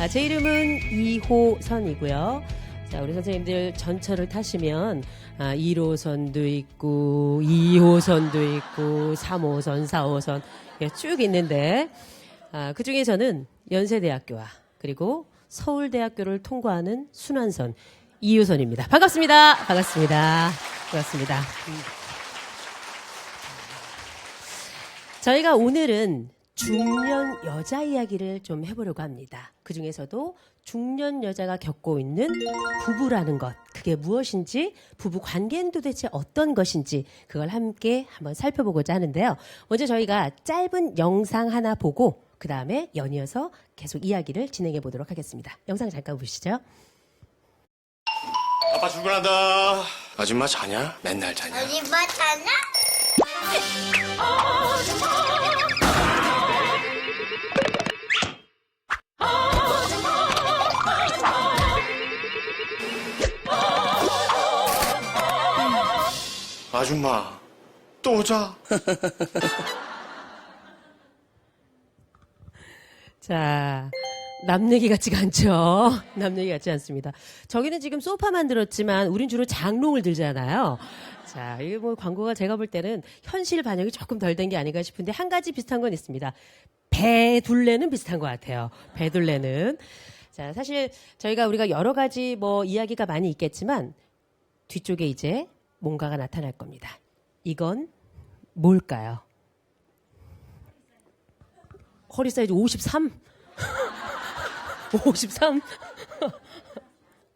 제 이름은 이호선이고요. 자, 우리 선생님들 전철을 타시면 1호선도 있고 2호선도 있고 3호선, 4호선 쭉 있는데 그 중에 저는 연세대학교와 그리고 서울대학교를 통과하는 순환선 2호선입니다. 반갑습니다. 반갑습니다. 반갑습니다. 저희가 오늘은 중년 여자 이야기를 좀 해보려고 합니다. 그 중에서도 중년 여자가 겪고 있는 부부라는 것, 그게 무엇인지, 부부 관계는 도대체 어떤 것인지 그걸 함께 한번 살펴보고자 하는데요. 먼저 저희가 짧은 영상 하나 보고 그 다음에 연이어서 계속 이야기를 진행해 보도록 하겠습니다. 영상 잠깐 보시죠. 아빠 출근한다. 아줌마 자냐? 맨날 자냐? 아줌마 자나? 아줌마 또 자. 자, 남 얘기 같지가 않죠. 남 얘기 같지 않습니다. 저기는 지금 소파 만들었지만 우린 주로 장롱을 들잖아요. 자, 이게 뭐 광고가 제가 볼 때는 현실 반영이 조금 덜 된 게 아닌가 싶은데 한 가지 비슷한 건 있습니다. 배둘레는 비슷한 것 같아요. 배둘레는. 자, 사실 우리가 여러 가지 뭐 이야기가 많이 있겠지만 뒤쪽에 이제 뭔가가 나타날 겁니다. 이건 뭘까요? 허리 사이즈 53? 53?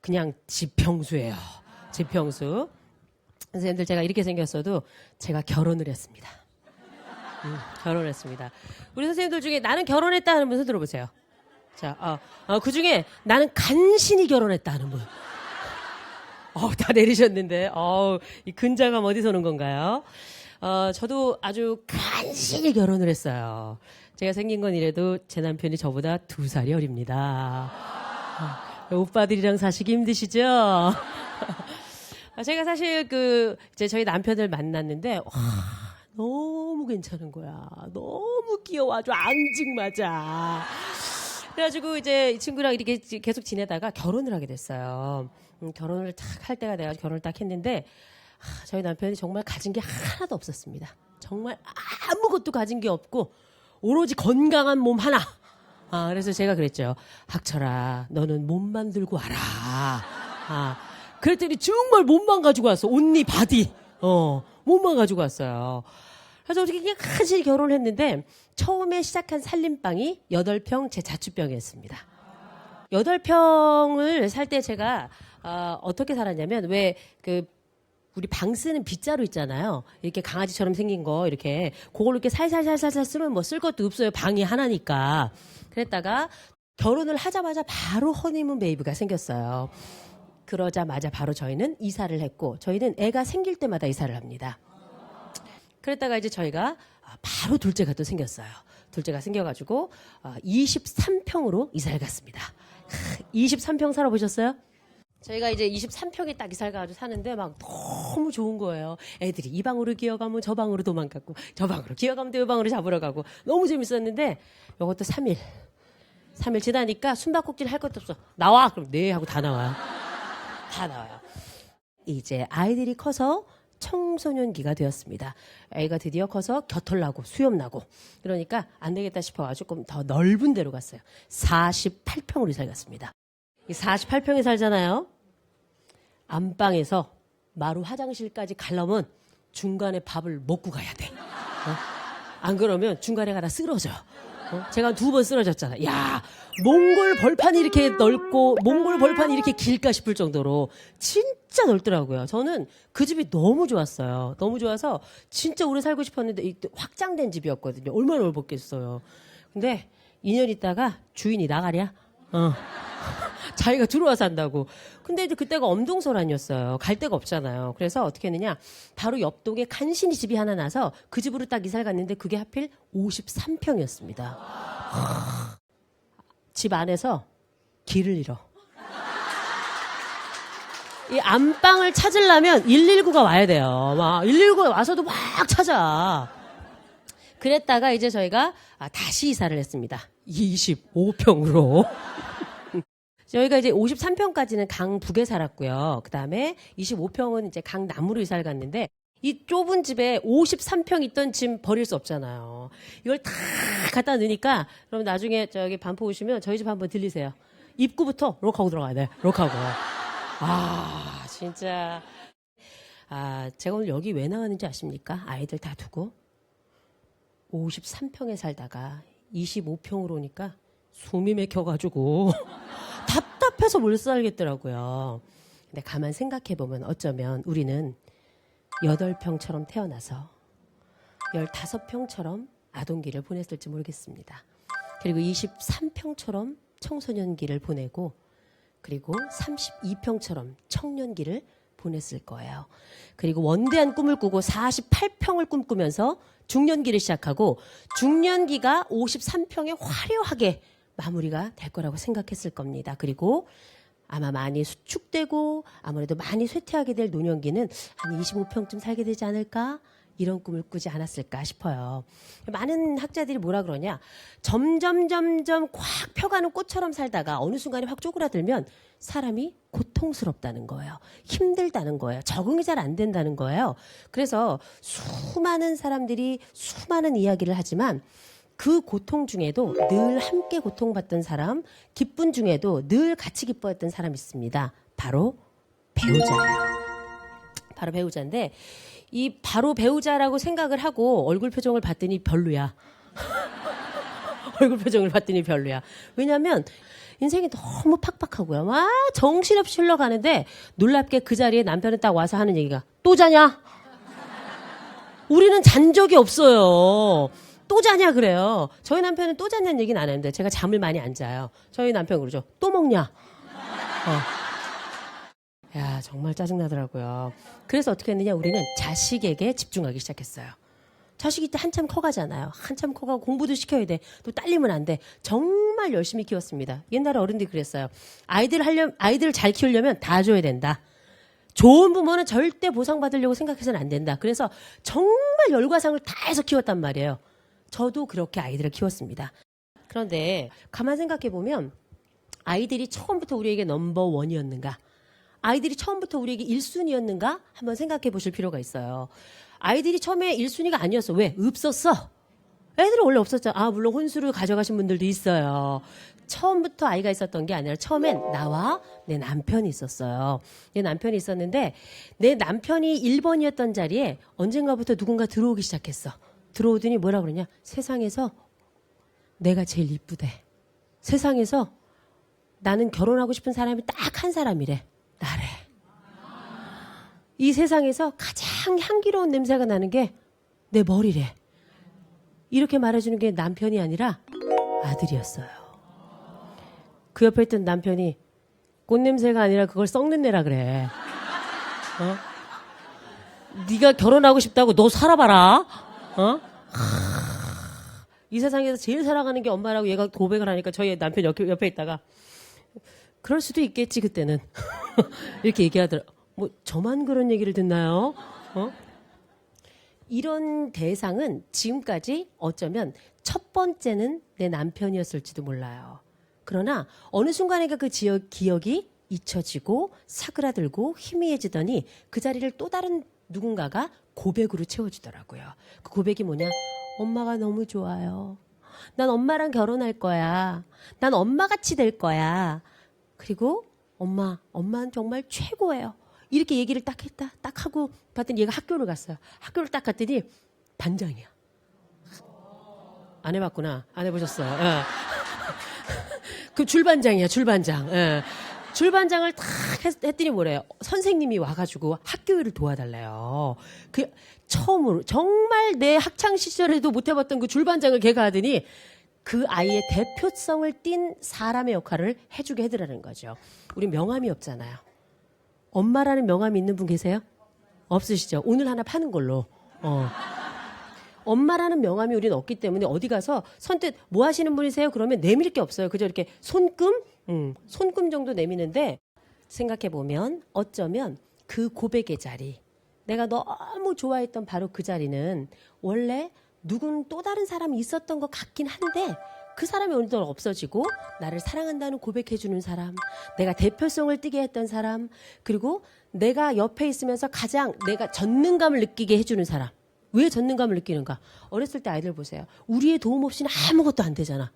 그냥 지평수예요. 지평수. 선생님들 제가 이렇게 생겼어도 제가 결혼을 했습니다. 결혼했습니다. 우리 선생님들 중에 나는 결혼했다 하는 분 손 들어보세요. 자, 그 중에 나는 간신히 결혼했다 하는 분. 다 내리셨는데, 이 근자감 어디서 오는 건가요? 저도 아주 간신히 결혼을 했어요. 제가 생긴 건 이래도 제 남편이 저보다 2살이 어립니다. 오빠들이랑 사시기 힘드시죠? 제가 사실 이제 저희 남편을 만났는데, 너무 괜찮은 거야. 너무 귀여워. 아주 앙증맞아. 그래가지고 이제 이 친구랑 이렇게 계속 지내다가 결혼을 하게 됐어요. 결혼을 딱 할 때가 돼가지고 결혼을 딱 했는데, 저희 남편이 정말 가진 게 하나도 없었습니다. 정말 아무것도 가진 게 없고, 오로지 건강한 몸 하나. 그래서 제가 그랬죠. 학철아, 너는 몸만 들고 와라. 그랬더니 정말 몸만 가지고 왔어. 온리 바디. 몸만 가지고 왔어요. 그래서 어떻게 그냥 간신히 결혼을 했는데 처음에 시작한 살림방이 8평 제 자취방이었습니다. 8평을 살 때 제가 어떻게 살았냐면 우리 방 쓰는 빗자루 있잖아요. 이렇게 강아지처럼 생긴 거 이렇게 그걸로 이렇게 살살살살 쓰면 뭐 쓸 것도 없어요. 방이 하나니까. 그랬다가 결혼을 하자마자 바로 허니문 베이비가 생겼어요. 그러자마자 바로 저희는 이사를 했고 저희는 애가 생길 때마다 이사를 합니다. 그랬다가 이제 저희가 바로 둘째가 또 생겼어요. 둘째가 생겨가지고 23평으로 이사를 갔습니다. 23평 살아보셨어요? 저희가 이제 23평에 딱 이사를 가가지고 사는데 막 너무 좋은 거예요. 애들이 이 방으로 기어가면 저 방으로 도망가고 저 방으로 기어가면 또 이 방으로 잡으러 가고 너무 재밌었는데 이것도 3일 지나니까 숨바꼭질 할 것도 없어. 나와! 그럼 네 하고 다 나와요. 다 나와요. 이제 아이들이 커서 청소년기가 되었습니다. 애가 드디어 커서 겨털나고 수염나고 그러니까 안 되겠다 싶어가지고 조금 더 넓은 데로 갔어요. 48평으로 이사를 갔습니다. 이 48평에 살잖아요. 안방에서 마루 화장실까지 가려면 중간에 밥을 먹고 가야 돼. 안 그러면 중간에 가다 쓰러져. 제가 2번 쓰러졌잖아. 야, 몽골 벌판이 이렇게 넓고 몽골 벌판이 이렇게 길까 싶을 정도로 진짜 넓더라고요. 저는 그 집이 너무 좋았어요. 너무 좋아서 진짜 오래 살고 싶었는데 확장된 집이었거든요. 얼마나 넓었겠어요. 근데 2년 있다가 주인이 나가랴. 자기가 들어와서 한다고. 근데 이제 그때가 엄동설안이었어요. 갈 데가 없잖아요. 그래서 어떻게 했느냐. 바로 옆동에 간신히 집이 하나 나서 그 집으로 딱 이사를 갔는데 그게 하필 53평이었습니다. 집 안에서 길을 잃어. 이 안방을 찾으려면 119가 와야 돼요. 막 119가 와서도 막 찾아. 그랬다가 이제 저희가 다시 이사를 했습니다. 25평으로. 저희가 이제 53평까지는 강북에 살았고요. 그 다음에 25평은 이제 강남으로 이사를 갔는데, 이 좁은 집에 53평 있던 짐 버릴 수 없잖아요. 이걸 다 갖다 넣으니까, 그럼 나중에 저기 반포 오시면 저희 집 한번 들리세요. 입구부터 록 하고 들어가야 돼. 록 하고. 아, 진짜. 아, 제가 오늘 여기 왜 나왔는지 아십니까? 아이들 다 두고. 53평에 살다가 25평으로 오니까 숨이 막혀가지고 답답해서 못 살겠더라고요. 근데 가만 생각해보면 어쩌면 우리는 8평처럼 태어나서 15평처럼 아동기를 보냈을지 모르겠습니다. 그리고 23평처럼 청소년기를 보내고 그리고 32평처럼 청년기를 보냈을 거예요. 그리고 원대한 꿈을 꾸고 48평을 꿈꾸면서 중년기를 시작하고 중년기가 53평에 화려하게 마무리가 될 거라고 생각했을 겁니다. 그리고 아마 많이 수축되고 아무래도 많이 쇠퇴하게 될 노년기는 한 25평쯤 살게 되지 않을까? 이런 꿈을 꾸지 않았을까 싶어요. 많은 학자들이 뭐라 그러냐. 점점 꽉 펴가는 꽃처럼 살다가 어느 순간에 확 쪼그라들면 사람이 고통스럽다는 거예요. 힘들다는 거예요. 적응이 잘 안 된다는 거예요. 그래서 수많은 사람들이 수많은 이야기를 하지만 그 고통 중에도 늘 함께 고통받던 사람, 기쁨 중에도 늘 같이 기뻐했던 사람이 있습니다. 바로 배우자예요. 바로 배우자인데 이 바로 배우자라고 생각을 하고 얼굴 표정을 봤더니 별로야. 얼굴 표정을 봤더니 별로야. 왜냐하면 인생이 너무 팍팍하고요. 막 정신없이 흘러가는데 놀랍게 그 자리에 남편은 딱 와서 하는 얘기가 또 자냐? 우리는 잔 적이 없어요. 또 자냐 그래요. 저희 남편은 또 자냐는 얘기는 안 하는데 제가 잠을 많이 안 자요. 저희 남편 그러죠. 또 먹냐? 야, 정말 짜증나더라고요. 그래서 어떻게 했느냐, 우리는 자식에게 집중하기 시작했어요. 자식이 때 한참 커가잖아요. 한참 커가고 공부도 시켜야 돼. 또 딸리면 안 돼. 정말 열심히 키웠습니다. 옛날에 어른들이 그랬어요. 아이들을 잘 키우려면 다 줘야 된다. 좋은 부모는 절대 보상받으려고 생각해서는 안 된다. 그래서 정말 열과상을 다 해서 키웠단 말이에요. 저도 그렇게 아이들을 키웠습니다. 그런데 가만 생각해보면 아이들이 처음부터 우리에게 넘버원이었는가? 아이들이 처음부터 우리에게 1순위였는가? 한번 생각해 보실 필요가 있어요. 아이들이 처음에 1순위가 아니었어. 왜? 없었어. 애들은 원래 없었죠. 아, 물론 혼수를 가져가신 분들도 있어요. 처음부터 아이가 있었던 게 아니라 처음엔 나와 내 남편이 있었어요. 내 남편이 있었는데 내 남편이 1번이었던 자리에 언젠가부터 누군가 들어오기 시작했어. 들어오더니 뭐라 그러냐? 세상에서 내가 제일 이쁘대. 세상에서 나는 결혼하고 싶은 사람이 딱 한 사람이래. 나래. 이 세상에서 가장 향기로운 냄새가 나는 게 내 머리래. 이렇게 말해주는 게 남편이 아니라 아들이었어요. 그 옆에 있던 남편이 꽃냄새가 아니라 그걸 썩는 내라 그래. 네가 결혼하고 싶다고 너 살아봐라. 이 세상에서 제일 사랑하는 게 엄마라고 얘가 고백을 하니까 저희 남편 옆에 있다가 그럴 수도 있겠지 그때는. 이렇게 얘기하더라. 뭐 저만 그런 얘기를 듣나요? 이런 대상은 지금까지 어쩌면 첫 번째는 내 남편이었을지도 몰라요. 그러나 어느 순간인가 그 기억이 잊혀지고 사그라들고 희미해지더니 그 자리를 또 다른 누군가가 고백으로 채워주더라고요. 그 고백이 뭐냐? 엄마가 너무 좋아요. 난 엄마랑 결혼할 거야. 난 엄마같이 될 거야. 그리고 엄마는 정말 최고예요. 이렇게 얘기를 딱 했다. 딱 하고 봤더니 얘가 학교를 갔어요. 학교를 딱 갔더니 반장이야. 안 해봤구나. 안 해보셨어요. 예. 그 줄반장이야, 줄반장. 예. 줄반장을 딱 했더니 뭐래요? 선생님이 와가지고 학교 일을 도와달래요. 그 처음으로 정말 내 학창 시절에도 못 해봤던 그 줄반장을 걔가 하더니 그 아이의 대표성을 띈 사람의 역할을 해주게 해드라는 거죠. 우리 명함이 없잖아요. 엄마라는 명함이 있는 분 계세요? 없으시죠? 오늘 하나 파는 걸로. 엄마라는 명함이 우리는 없기 때문에 어디 가서 선뜻 뭐 하시는 분이세요? 그러면 내밀 게 없어요. 그저 이렇게 손금 정도 내미는데 생각해보면 어쩌면 그 고백의 자리, 내가 너무 좋아했던 바로 그 자리는 원래 누군 또 다른 사람이 있었던 것 같긴 한데 그 사람이 어느 날 없어지고 나를 사랑한다는 고백해주는 사람, 내가 대표성을 띠게 했던 사람, 그리고 내가 옆에 있으면서 가장 내가 전능감을 느끼게 해주는 사람. 왜 전능감을 느끼는가? 어렸을 때 아이들 보세요. 우리의 도움 없이는 아무것도 안 되잖아.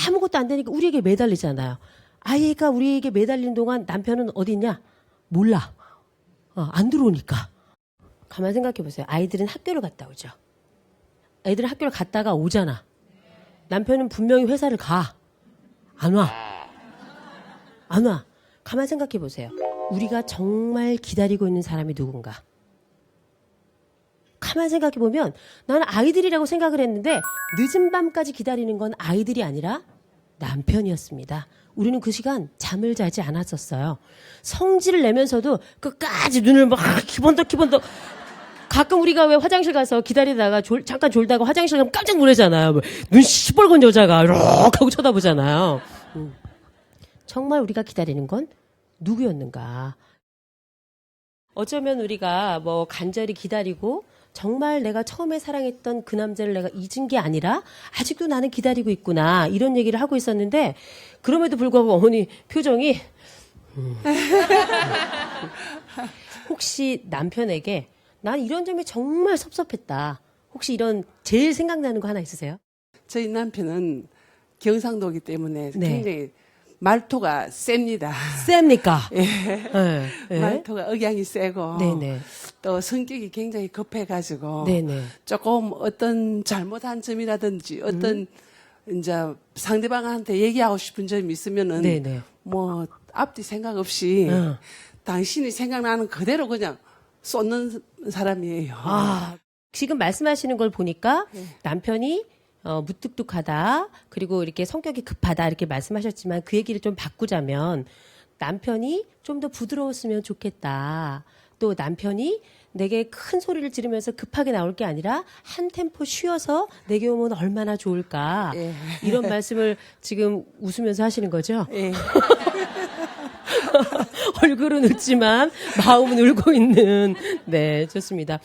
아무것도 안 되니까 우리에게 매달리잖아요. 아이가 우리에게 매달리는 동안 남편은 어디 있냐? 몰라. 안 들어오니까. 가만 생각해 보세요. 아이들은 학교를 갔다 오죠. 아이들은 학교를 갔다가 오잖아. 남편은 분명히 회사를 가. 안 와. 안 와. 가만 생각해 보세요. 우리가 정말 기다리고 있는 사람이 누군가. 가만 생각해 보면 나는 아이들이라고 생각을 했는데 늦은 밤까지 기다리는 건 아이들이 아니라 남편이었습니다. 우리는 그 시간 잠을 자지 않았었어요. 성질을 내면서도 끝까지 눈을 막 기본덕 가끔 우리가 왜 화장실 가서 기다리다가 잠깐 졸다가 화장실 가면 깜짝 놀라잖아요. 눈 시뻘건 여자가 이렇게 하고 쳐다보잖아요. 정말 우리가 기다리는 건 누구였는가? 어쩌면 우리가 뭐 간절히 기다리고 정말 내가 처음에 사랑했던 그 남자를 내가 잊은 게 아니라 아직도 나는 기다리고 있구나 이런 얘기를 하고 있었는데 그럼에도 불구하고 어머니 표정이 혹시 남편에게 난 이런 점이 정말 섭섭했다. 혹시 이런 제일 생각나는 거 하나 있으세요? 저희 남편은 경상도이기 때문에 네. 굉장히 말토가 셉니다. 셉니까? 예. 네. 말토가 억양이 세고 네네. 또 성격이 굉장히 급해가지고 네네. 조금 어떤 잘못한 점이라든지 어떤 이제 상대방한테 얘기하고 싶은 점이 있으면은 네네. 뭐 앞뒤 생각 없이 당신이 생각나는 그대로 그냥 쏟는 사람이에요. 지금 말씀하시는 걸 보니까 남편이 무뚝뚝하다, 그리고 이렇게 성격이 급하다 이렇게 말씀하셨지만 그 얘기를 좀 바꾸자면 남편이 좀 더 부드러웠으면 좋겠다. 또 남편이 내게 큰 소리를 지르면서 급하게 나올 게 아니라 한 템포 쉬어서 내게 오면 얼마나 좋을까. 예. 이런 말씀을 지금 웃으면서 하시는 거죠? 예. 얼굴은 웃지만 마음은 울고 있는. 네, 좋습니다.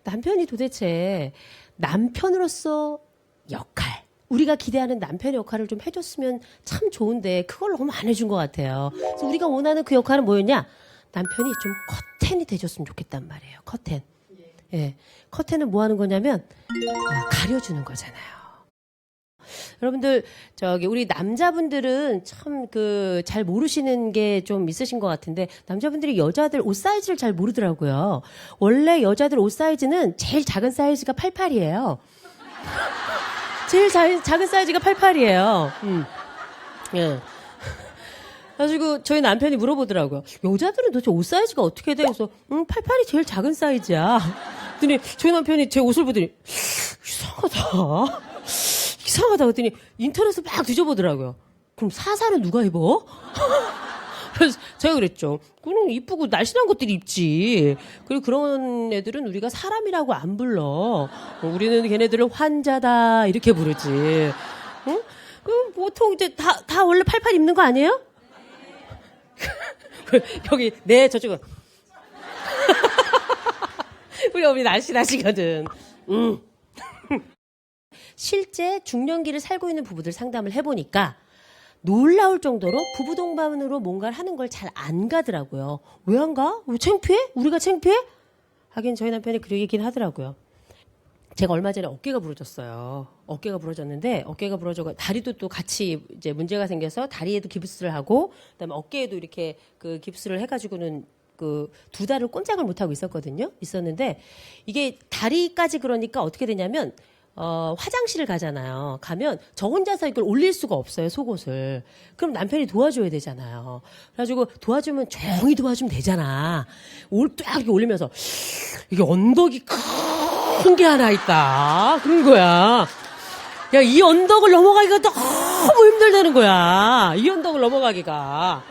남편이 도대체 남편으로서 역할, 우리가 기대하는 남편의 역할을 좀 해줬으면 참 좋은데 그걸 너무 안 해준 것 같아요. 그래서 우리가 원하는 그 역할은 뭐였냐? 남편이 좀 커튼이 돼줬으면 좋겠단 말이에요. 커튼. 예, 커튼은 뭐 하는 거냐면 가려주는 거잖아요. 여러분들 우리 남자분들은 참 잘 모르시는 게 좀 있으신 것 같은데 남자분들이 여자들 옷 사이즈를 잘 모르더라고요. 원래 여자들 옷 사이즈는 제일 작은 사이즈가 88이에요. 제일 작은 사이즈가 88이에요. 예. 그래가지고 저희 남편이 물어보더라고요. 여자들은 도대체 옷 사이즈가 어떻게 돼? 그래서 88이 제일 작은 사이즈야. 그랬더니 저희 남편이 제 옷을 보더니 이상하다 그랬더니 인터넷을 막 뒤져보더라고요. 그럼 사사는 누가 입어? 그래서 제가 그랬죠. 그냥 이쁘고 날씬한 것들이 입지. 그리고 그런 애들은 우리가 사람이라고 안 불러. 우리는 걔네들을 환자다 이렇게 부르지. 응? 보통 이제 다 원래 88 입는 거 아니에요? 여기 저쪽은 우리 어머니 날씬하시거든. 실제 중년기를 살고 있는 부부들 상담을 해보니까 놀라울 정도로 부부 동반으로 뭔가를 하는 걸 잘 안 가더라고요. 왜 안 가? 왜 창피해? 우리가 창피해? 하긴 저희 남편이 그 얘기긴 하더라고요. 제가 얼마 전에 어깨가 부러졌어요. 어깨가 부러졌는데 어깨가 부러져 다리도 또 같이 이제 문제가 생겨서 다리에도 깁스를 하고 그다음에 어깨에도 이렇게 그 깁스를 해가지고는 그 2달을 꼼짝을 못 하고 있었는데 이게 다리까지 그러니까 어떻게 되냐면 화장실을 가잖아요. 가면 저 혼자서 이걸 올릴 수가 없어요, 속옷을. 그럼 남편이 도와줘야 되잖아요. 그래가지고 도와주면 조용히 도와주면 되잖아. 딱 이렇게 올리면서 이게 언덕이 큰 게 하나 있다. 그런 거야. 야, 이 언덕을 넘어가기가 너무 힘들다는 거야. 이 언덕을 넘어가기가.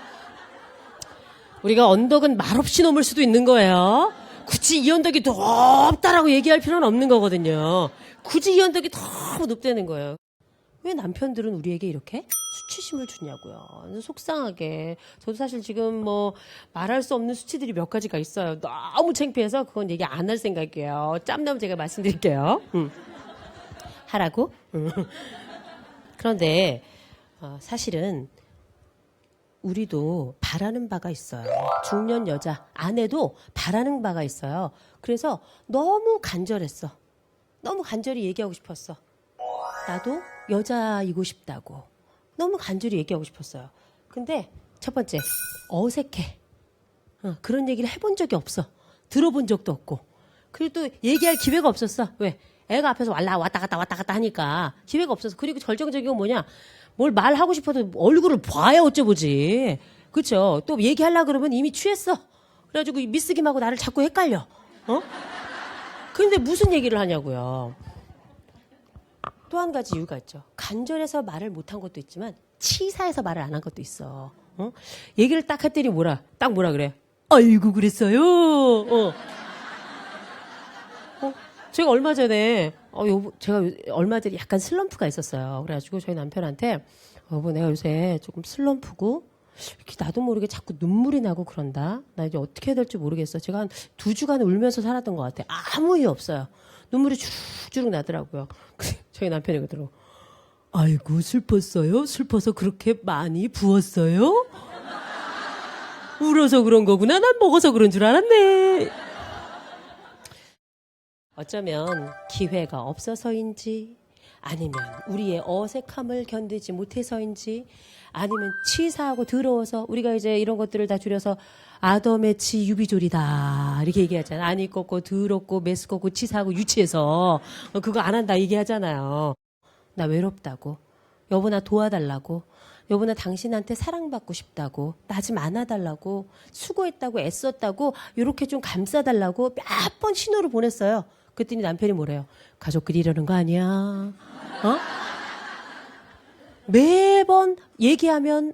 우리가 언덕은 말없이 넘을 수도 있는 거예요. 굳이 이 언덕이 높다라고 얘기할 필요는 없는 거거든요. 굳이 이 언덕이 너무 높다는 거예요. 왜 남편들은 우리에게 이렇게 수치심을 주냐고요. 속상하게. 저도 사실 지금 뭐 말할 수 없는 수치들이 몇 가지가 있어요. 너무 창피해서 그건 얘기 안 할 생각이에요. 짬나면 제가 말씀드릴게요. 하라고? 그런데 사실은 우리도 바라는 바가 있어요. 중년 여자, 아내도 바라는 바가 있어요. 그래서 너무 간절했어. 너무 간절히 얘기하고 싶었어. 나도 여자이고 싶다고. 너무 간절히 얘기하고 싶었어요. 근데 첫 번째, 어색해. 그런 얘기를 해본 적이 없어. 들어본 적도 없고. 그리고 또 얘기할 기회가 없었어. 왜? 애가 앞에서 왔다 갔다 하니까 기회가 없어서. 그리고 결정적인 건 뭐냐? 뭘 말하고 싶어도 얼굴을 봐야 어쩌보지. 그렇죠? 또 얘기하려고 그러면 이미 취했어. 그래가지고 미스 김하고 나를 자꾸 헷갈려. 근데 무슨 얘기를 하냐고요. 또 한 가지 이유가 있죠. 간절해서 말을 못한 것도 있지만 치사해서 말을 안 한 것도 있어. 얘기를 딱 했더니 딱 뭐라 그래. 아이고 그랬어요. 제가 얼마 전에 제가 얼마 전에 약간 슬럼프가 있었어요. 그래가지고 저희 남편한테 여보 내가 요새 조금 슬럼프고 이렇게 나도 모르게 자꾸 눈물이 나고 그런다. 나 이제 어떻게 해야 될지 모르겠어. 제가 한 2주간 울면서 살았던 것 같아. 아무 이유 없어요. 눈물이 주룩주룩 나더라고요. 저희 남편이 그러더라고. 아이고 슬펐어요? 슬퍼서 그렇게 많이 부었어요? 울어서 그런 거구나. 난 먹어서 그런 줄 알았네. 어쩌면 기회가 없어서인지 아니면 우리의 어색함을 견디지 못해서인지 아니면 치사하고 더러워서 우리가 이제 이런 것들을 다 줄여서 아덤의 치 유비졸이다 이렇게 얘기하잖아요. 아니 꺾고 더럽고 메스껍고 치사하고 유치해서 그거 안 한다 얘기하잖아요. 나 외롭다고. 여보 나 도와달라고. 여보 나 당신한테 사랑받고 싶다고. 나 좀 안아달라고. 수고했다고 애썼다고 이렇게 좀 감싸달라고 몇 번 신호를 보냈어요. 그랬더니 남편이 뭐래요? 가족끼리 이러는 거 아니야? 매번 얘기하면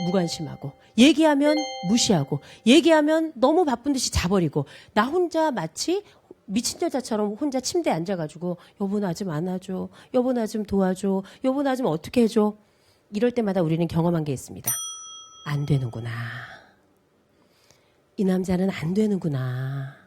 무관심하고 얘기하면 무시하고 얘기하면 너무 바쁜 듯이 자버리고 나 혼자 마치 미친 여자처럼 혼자 침대에 앉아가지고 여보 나 좀 안아줘. 여보 나 좀 도와줘. 여보 나 좀 어떻게 해줘. 이럴 때마다 우리는 경험한 게 있습니다. 안 되는구나. 이 남자는 안 되는구나.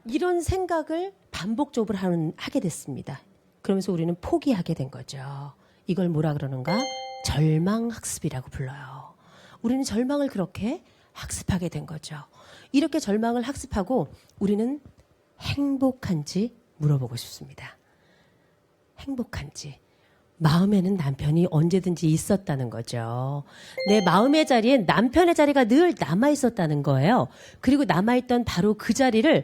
이런 생각을 반복적으로 하게 됐습니다. 그러면서 우리는 포기하게 된 거죠. 이걸 뭐라 그러는가? 절망학습이라고 불러요. 우리는 절망을 그렇게 학습하게 된 거죠. 이렇게 절망을 학습하고 우리는 행복한지 물어보고 싶습니다. 행복한지. 마음에는 남편이 언제든지 있었다는 거죠. 내 마음의 자리에 남편의 자리가 늘 남아있었다는 거예요. 그리고 남아있던 바로 그 자리를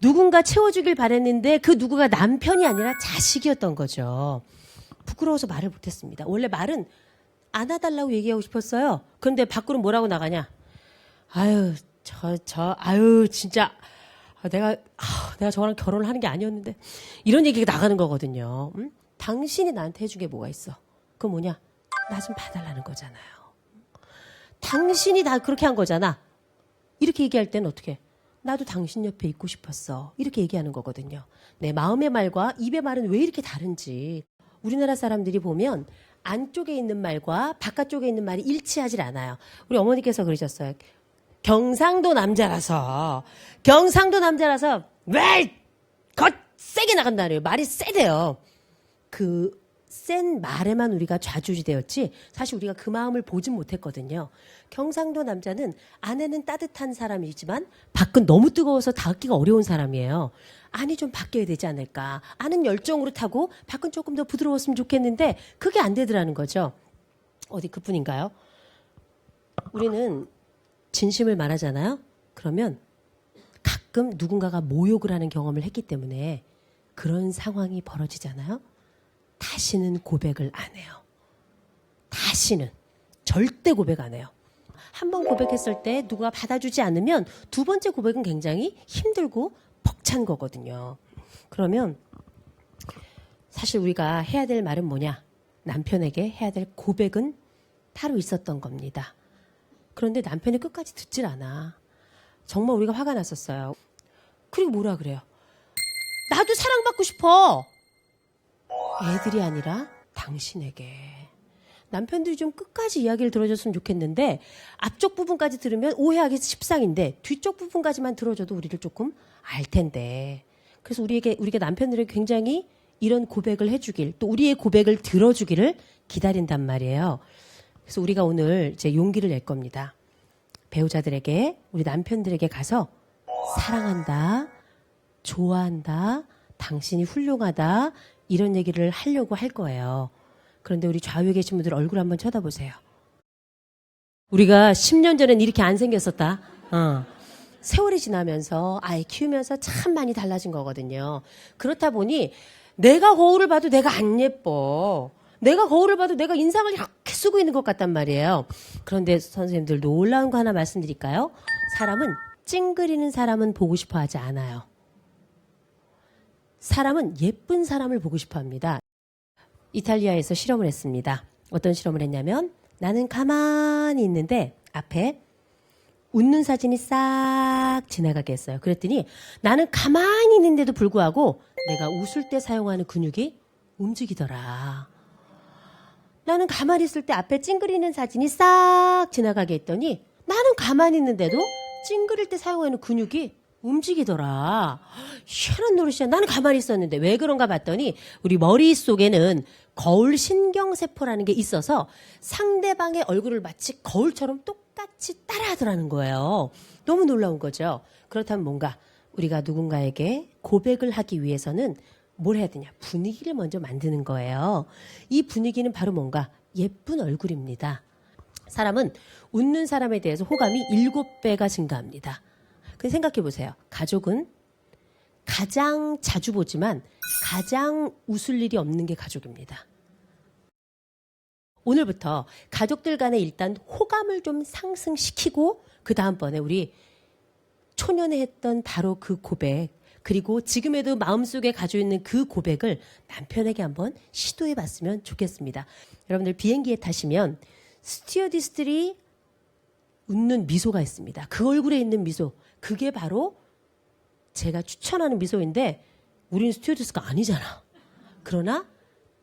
누군가 채워주길 바랬는데 그 누구가 남편이 아니라 자식이었던 거죠. 부끄러워서 말을 못했습니다. 원래 말은 안아달라고 얘기하고 싶었어요. 그런데 밖으로 뭐라고 나가냐. 아유 진짜 내가 저랑 결혼을 하는 게 아니었는데 이런 얘기가 나가는 거거든요. 당신이 나한테 해준 게 뭐가 있어? 그거 뭐냐? 나 좀 봐달라는 거잖아요. 당신이 다 그렇게 한 거잖아. 이렇게 얘기할 때는 어떻게? 나도 당신 옆에 있고 싶었어. 이렇게 얘기하는 거거든요. 내 마음의 말과 입의 말은 왜 이렇게 다른지. 우리나라 사람들이 보면 안쪽에 있는 말과 바깥쪽에 있는 말이 일치하질 않아요. 우리 어머니께서 그러셨어요. 경상도 남자라서 왜 세게 나간다 그래요. 말이 세대요. 그 센 말에만 우리가 좌지우지되었지 사실 우리가 그 마음을 보진 못했거든요. 경상도 남자는 안에는 따뜻한 사람이지만 밖은 너무 뜨거워서 닿기가 어려운 사람이에요. 안이 좀 바뀌어야 되지 않을까. 안은 열정으로 타고 밖은 조금 더 부드러웠으면 좋겠는데 그게 안 되더라는 거죠. 어디 그뿐인가요? 우리는 진심을 말하잖아요. 그러면 가끔 누군가가 모욕을 하는 경험을 했기 때문에 그런 상황이 벌어지잖아요. 다시는 고백을 안 해요. 다시는. 절대 고백 안 해요. 한 번 고백했을 때 누가 받아주지 않으면 두 번째 고백은 굉장히 힘들고 벅찬 거거든요. 그러면 사실 우리가 해야 될 말은 뭐냐? 남편에게 해야 될 고백은 따로 있었던 겁니다. 그런데 남편이 끝까지 듣질 않아. 정말 우리가 화가 났었어요. 그리고 뭐라 그래요? 나도 사랑받고 싶어. 애들이 아니라 당신에게. 남편들이 좀 끝까지 이야기를 들어줬으면 좋겠는데 앞쪽 부분까지 들으면 오해하기 십상인데 뒤쪽 부분까지만 들어줘도 우리를 조금 알 텐데. 그래서 우리가 남편들에게 굉장히 이런 고백을 해주길, 또 우리의 고백을 들어주기를 기다린단 말이에요. 그래서 우리가 오늘 이제 용기를 낼 겁니다. 배우자들에게, 우리 남편들에게 가서 사랑한다, 좋아한다, 당신이 훌륭하다, 이런 얘기를 하려고 할 거예요. 그런데 우리 좌우에 계신 분들 얼굴 한번 쳐다보세요. 우리가 10년 전엔 이렇게 안 생겼었다. 세월이 지나면서 아이 키우면서 참 많이 달라진 거거든요. 그렇다 보니 내가 거울을 봐도 내가 안 예뻐. 내가 거울을 봐도 내가 인상을 이렇게 쓰고 있는 것 같단 말이에요. 그런데 선생님들 놀라운 거 하나 말씀드릴까요? 사람은 찡그리는 사람은 보고 싶어 하지 않아요. 사람은 예쁜 사람을 보고 싶어 합니다. 이탈리아에서 실험을 했습니다. 어떤 실험을 했냐면 나는 가만히 있는데 앞에 웃는 사진이 싹 지나가게 했어요. 그랬더니 나는 가만히 있는데도 불구하고 내가 웃을 때 사용하는 근육이 움직이더라. 나는 가만히 있을 때 앞에 찡그리는 사진이 싹 지나가게 했더니 나는 가만히 있는데도 찡그릴 때 사용하는 근육이 움직이더라. 희한한 노릇이야. 나는 가만히 있었는데 왜 그런가 봤더니 우리 머릿속에는 거울 신경세포라는 게 있어서 상대방의 얼굴을 마치 거울처럼 똑같이 따라하더라는 거예요. 너무 놀라운 거죠. 그렇다면 뭔가 우리가 누군가에게 고백을 하기 위해서는 뭘 해야 되냐? 분위기를 먼저 만드는 거예요. 이 분위기는 바로 뭔가 예쁜 얼굴입니다. 사람은 웃는 사람에 대해서 호감이 7배가 증가합니다. 근데 생각해 보세요. 가족은 가장 자주 보지만 가장 웃을 일이 없는 게 가족입니다. 오늘부터 가족들 간에 일단 호감을 좀 상승시키고 그 다음번에 우리 초년에 했던 바로 그 고백, 그리고 지금에도 마음속에 가지고 있는 그 고백을 남편에게 한번 시도해 봤으면 좋겠습니다. 여러분들 비행기에 타시면 스튜어디스들이 웃는 미소가 있습니다. 그 얼굴에 있는 미소, 그게 바로 제가 추천하는 미소인데 우리는 스튜어디스가 아니잖아. 그러나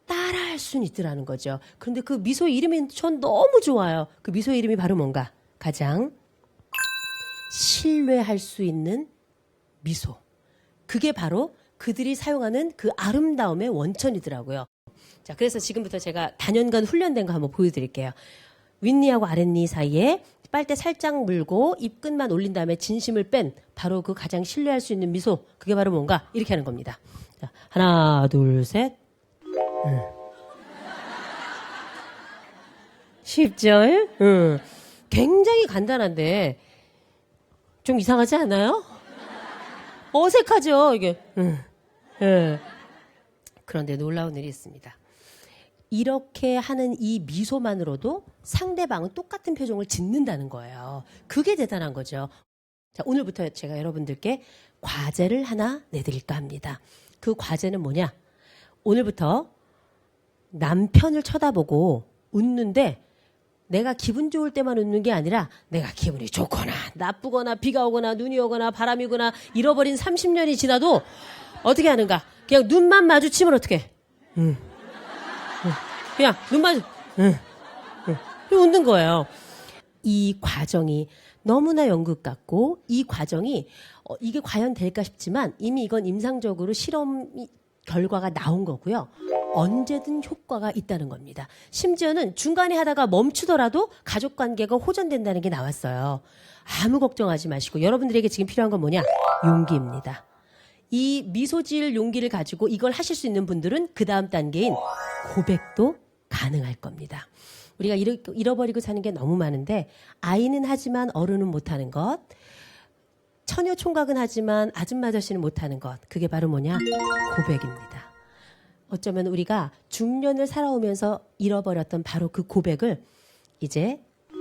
따라할 수는 있더라는 거죠. 그런데 그 미소의 이름이 전 너무 좋아요. 그 미소의 이름이 바로 뭔가? 가장 신뢰할 수 있는 미소. 그게 바로 그들이 사용하는 그 아름다움의 원천이더라고요. 자, 그래서 지금부터 제가 단연간 훈련된 거 한번 보여드릴게요. 윗니하고 아랫니 사이에 빨대 살짝 물고 입끝만 올린 다음에 진심을 뺀 바로 그 가장 신뢰할 수 있는 미소. 그게 바로 뭔가? 이렇게 하는 겁니다. 자, 하나, 둘, 셋. 쉽죠? 굉장히 간단한데 좀 이상하지 않아요? 어색하죠, 이게. 그런데 놀라운 일이 있습니다. 이렇게 하는 이 미소만으로도 상대방은 똑같은 표정을 짓는다는 거예요. 그게 대단한 거죠. 자, 오늘부터 제가 여러분들께 과제를 하나 내드릴까 합니다. 그 과제는 뭐냐? 오늘부터 남편을 쳐다보고 웃는데 내가 기분 좋을 때만 웃는 게 아니라 내가 기분이 좋거나 나쁘거나 비가 오거나 눈이 오거나 바람이 오거나 잃어버린 30년이 지나도 어떻게 하는가? 그냥 눈만 마주치면 어떻게? 그냥 눈 마주 웃는 거예요. 이 과정이 너무나 연극 같고 이 과정이 이게 과연 될까 싶지만 이미 이건 임상적으로 실험 결과가 나온 거고요. 언제든 효과가 있다는 겁니다. 심지어는 중간에 하다가 멈추더라도 가족관계가 호전된다는 게 나왔어요. 아무 걱정하지 마시고 여러분들에게 지금 필요한 건 뭐냐? 용기입니다. 이 미소 지을 용기를 가지고 이걸 하실 수 있는 분들은 그 다음 단계인 고백도 가능할 겁니다. 우리가 잃어버리고 사는 게 너무 많은데 아이는 하지만 어른은 못하는 것, 처녀 총각은 하지만 아줌마 아저씨는 못하는 것, 그게 바로 뭐냐? 고백입니다. 어쩌면 우리가 중년을 살아오면서 잃어버렸던 바로 그 고백을 이제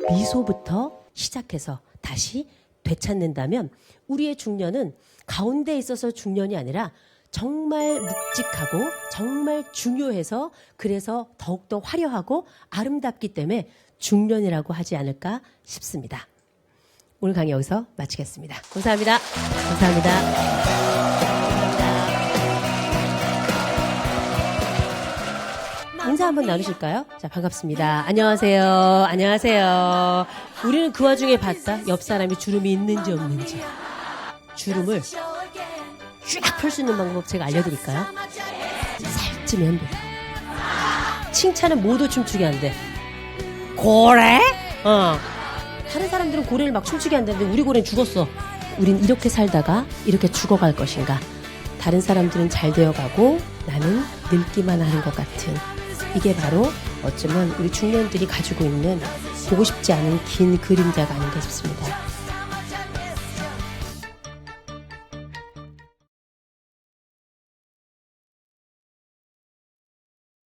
미소부터 시작해서 다시 되찾는다면 우리의 중년은 가운데 있어서 중년이 아니라 정말 묵직하고 정말 중요해서 그래서 더욱더 화려하고 아름답기 때문에 중년이라고 하지 않을까 싶습니다. 오늘 강의 여기서 마치겠습니다. 감사합니다. 감사합니다. 인사 한번 나누실까요? 자, 반갑습니다. 안녕하세요. 안녕하세요. 우리는 그 와중에 봤다. 옆 사람이 주름이 있는지 없는지. 주름을 쫙 펼 수 있는 방법 제가 알려드릴까요? 멋지면 돼요. 칭찬은 모두 춤추게 한대. 고래? 다른 사람들은 고래를 막 춤추게 한다는데 우리 고래는 죽었어. 우린 이렇게 살다가 이렇게 죽어갈 것인가? 다른 사람들은 잘 되어가고 나는 늙기만 하는 것 같은, 이게 바로 어쩌면 우리 중년들이 가지고 있는 보고 싶지 않은 긴 그림자가 아닌가 싶습니다.